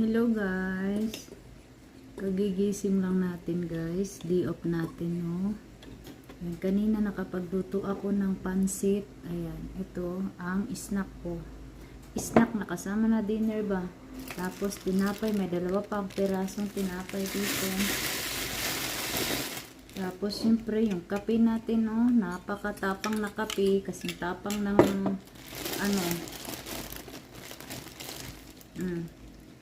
Hello guys. Kagigising lang natin guys. Day off natin no. Ayan, kanina nakapagluto ako ng pansit. Ayan, ito ang snack ko. Snack na kasama na dinner ba. Tapos tinapay, may dalawa pang pirasong tinapay dito. Tapos syempre yung kape natin no. Napakatapang na kape. Kasing tapang ng ano.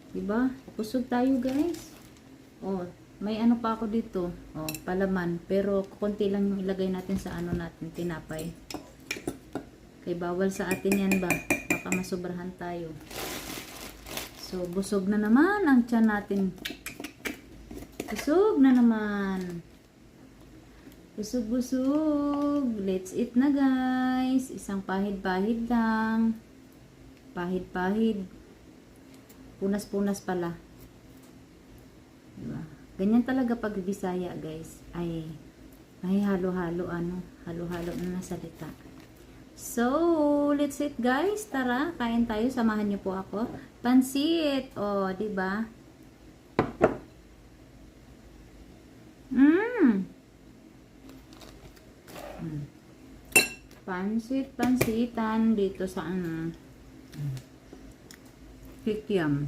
Diba? Kusog tayo guys. Oh, may ano pa ako dito. Oh, palaman. Pero konti lang yung ilagay natin sa ano natin, tinapay. Kay bawal sa atin yan ba? Baka masobrahan tayo. So, busog na naman ang tiyan natin. Busog na naman. Busog. Let's eat na guys. Isang pahid-pahid lang. Pahid-pahid. Punas-punas pala. Diba? Ganyan talaga pag Bisaya, guys. Ay halo-halo, halo-halo na nasalita. So, let's eat, guys. Tara, kain tayo. Samahan niyo po ako. Pansit. Oh, diba? Pansitan dito sa ano. Kikiam.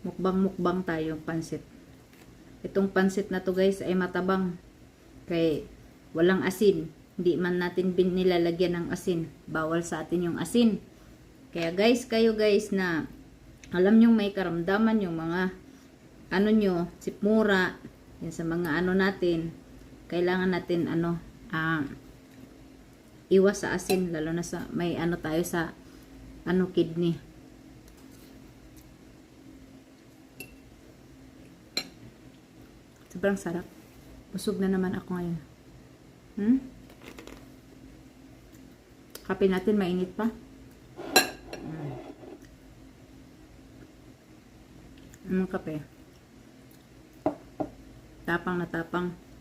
Mukbang tayo pansit. Itong pansit na to guys ay matabang. Kay walang asin. Hindi man natin nilalagyan ng asin. Bawal sa atin yung asin. Kaya guys, kayo guys na alam nyo may karamdaman yung mga ano nyo, sipmura, yan sa mga ano natin. Kailangan natin iwas sa asin lalo na sa may ano tayo sa kidney. Sobrang sarap. Busog na naman ako ngayon. Kape natin mainit pa. Anong kape? Tapang na tapang.